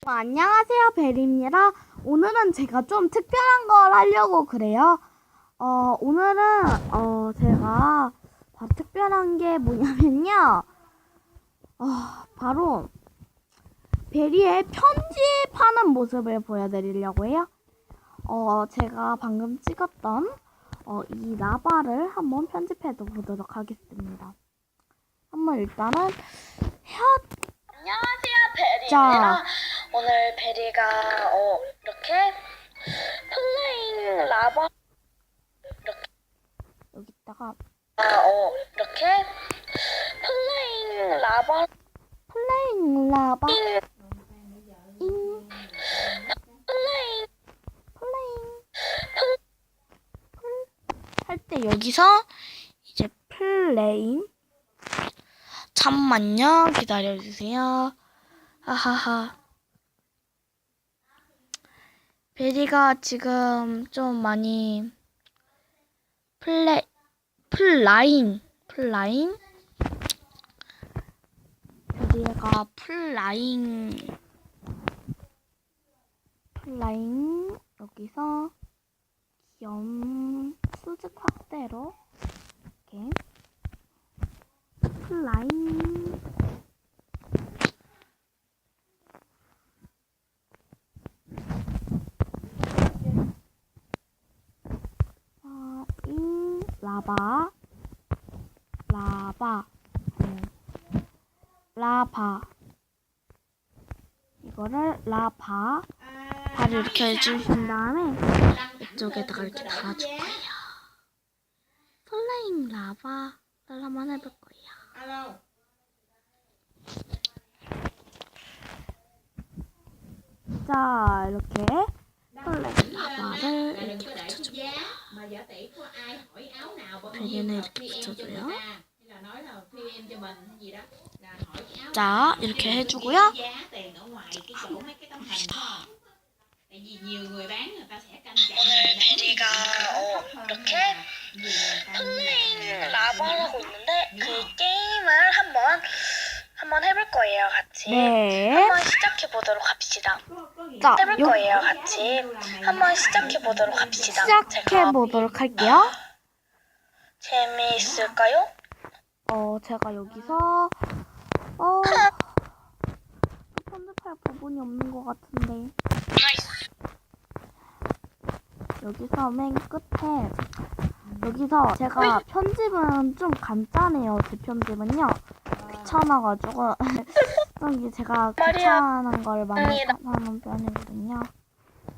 안녕하세요, 베리입니다. 오늘은 제가 좀 특별한 걸 하려고 그래요. 오늘은 제가 바로 특별한 게 뭐냐면요. 바로 베리의 편집하는 모습을 보여드리려고 해요. 제가 방금 찍었던 이 라바를 한번 편집해 보도록 하겠습니다. 한번 일단은 안녕하세요, 베리입니다. 오늘 베리가 이렇게 플레잉 라바 여기다가 이렇게 플레잉 라바 플레잉 라바 할 때 여기서 이제 플레잉 잠만요 기다려주세요. 하하하. 베리가 지금 좀 많이 플라잉 베리가 플라잉 여기서 귀여운 수직 확대로 이렇게 플라잉 라바 이거를 라바를 이렇게 해주신 다음에 이쪽에다가 이렇게 달아줄 거예요. 플레잉 라바를 한번 해볼 거예요. 자, 이렇게 플레잉 라바를 이렇게 붙여줍니다. 베개는 이렇게 붙여줘요. 자, 이렇게 해주고요. 오늘 베리가 이렇게 플레잉 라바라고 있는데 그 게임을 한번 해볼 거예요, 같이. 네. 한번 시작해 보도록 합시다. 자, 해볼 거예요, 같이. 한번 시작해 보도록 합시다. 시작해 보도록 할게요. 재미있을까요? 제가 여기서 편집할 부분이 없는 것 같은데 여기서 맨 끝에 여기서 제가 편집은 좀 간단해요. 제 편집은요 귀찮아가지고 좀 제가 귀찮은 걸 많이 하는 편이거든요.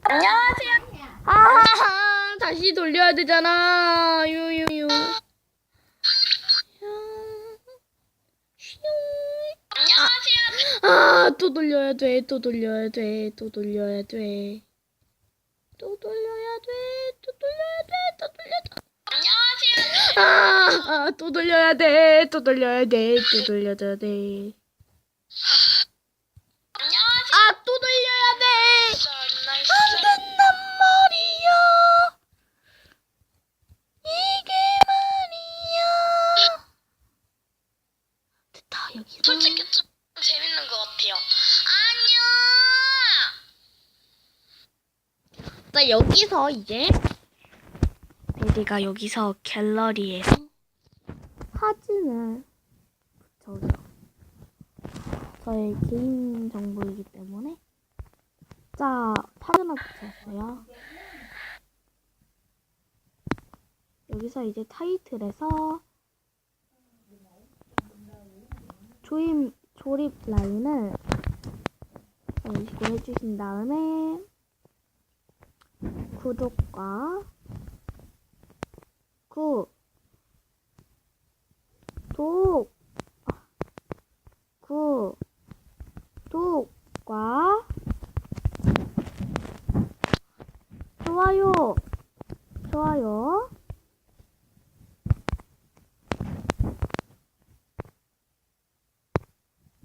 안녕하세요. 다시 돌려야 되잖아. 유유유. 안녕하세요. 또 돌려야 돼. 안녕하세요. 또 돌려야 돼. 돌려줘야 돼. 안녕하세요. 또 돌려야 돼. 안 된단 말이야. 이게 말이야. 됐다, 여기서. 솔직히 좀 재밌는 것 같아요. 아니야. 자, 여기서 이제 베리가 여기서 갤러리에서 사진을 붙여줘요. 저의 개인 정보이기 때문에. 자, 사진을 붙였어요. 여기서 이제 타이틀에서 조립 라인을 이런 식으로 해주신 다음에 구독과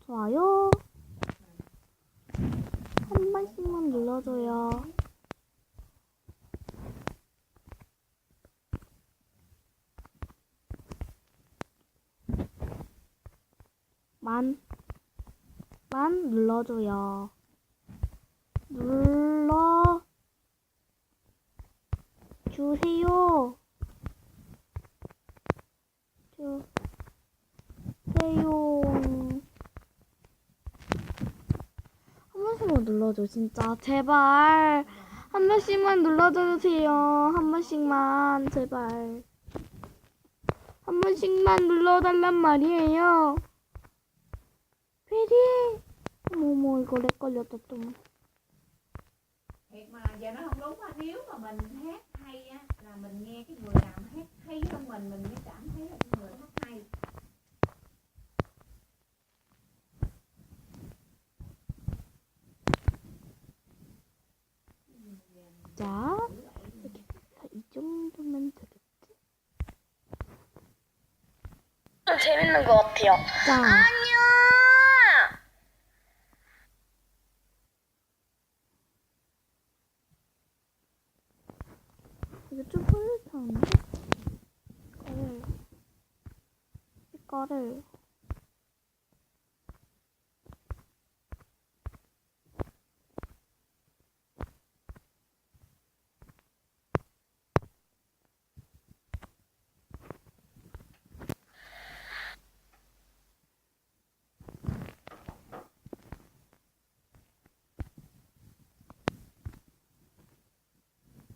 좋아요 한 번씩만 눌러줘요. 만 눌러줘요. 주세요. 한 번씩만 눌러줘, 진짜. 제발. 한 번씩만 눌러주세요. 한 번씩만, 제발. 한 번씩만 눌러달란 말이에요. 베리. 어머, 이거 렉 걸렸다, 또. Thiệt mà giờ nó không đúng mà nếu mà mình hát hay á là mình nghe cái người làm hát hay hơn mình mới cảm thấy là cái người hát hay. 자, 이렇게 이 정도면 되겠지? 좀 재밌는 것 같아요. 자, 안녕. 이거 좀 흐릿한데? 이거를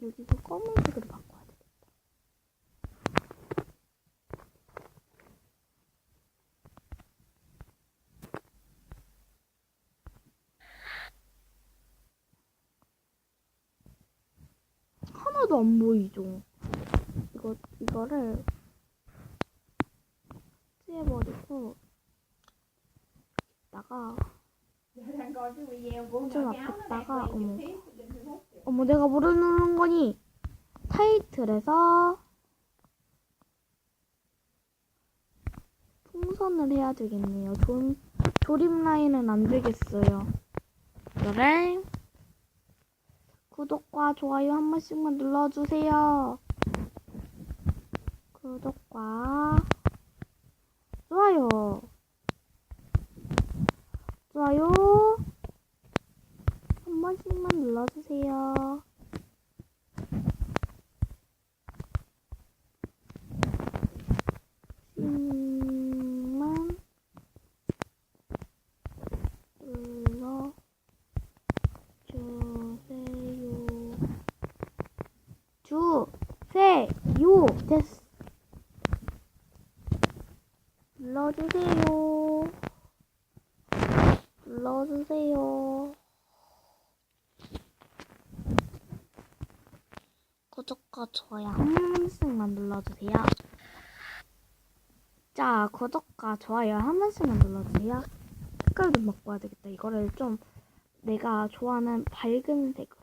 여기서 검은색으로 바꿔야 돼. 하나도 안 보이죠? 이거를 찌해버리고 여기다가 Đang coi cái video của 좀 nhỏ cháu nó đang 앞에다가 quay trực tiếp trên Facebook. 어머 내가 뭐를 누른 거니? 타이틀에서 풍선을 해야 되겠네요. 조립 라인은 안 되겠어요. 이거를 구독과 좋아요 한 번씩만 눌러주세요. 구독과 좋아요 한 번씩만 눌러주세요. 만 눌러주세요. 됐어. 눌러주세요. 구독과 좋아요 한 번씩만 눌러주세요. 자, 구독과 좋아요 한 번씩만 눌러주세요. 색깔 좀 바꿔야 되겠다. 이거를 좀 내가 좋아하는 밝은 색으로.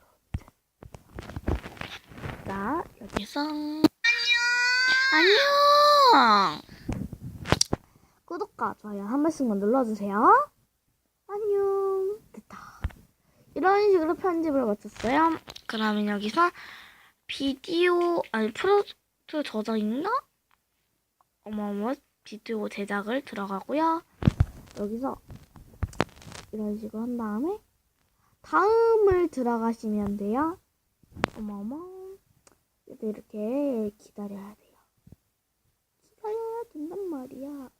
자, 여기서 안녕. 구독과 좋아요 한 번씩만 눌러주세요. 안녕. 됐다. 이런 식으로 편집을 마쳤어요. 그러면 여기서 프로젝트 저장인가? 어머머, 비디오 제작을 들어가고요. 여기서 이런 식으로 한 다음에 다음을 들어가시면 돼요. 어머머, 이렇게 기다려야 돼요. 기다려야 된단 말이야.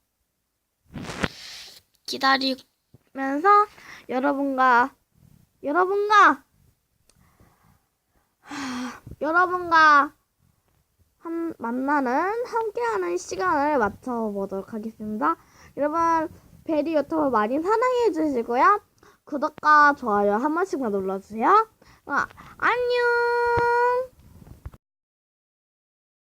기다리면서 여러분과 함께하는 시간을 맞춰보도록 하겠습니다. 여러분, 베리 유튜브 많이 사랑해 주시고요. 구독과 좋아요 한 번씩만 눌러주세요. 안녕.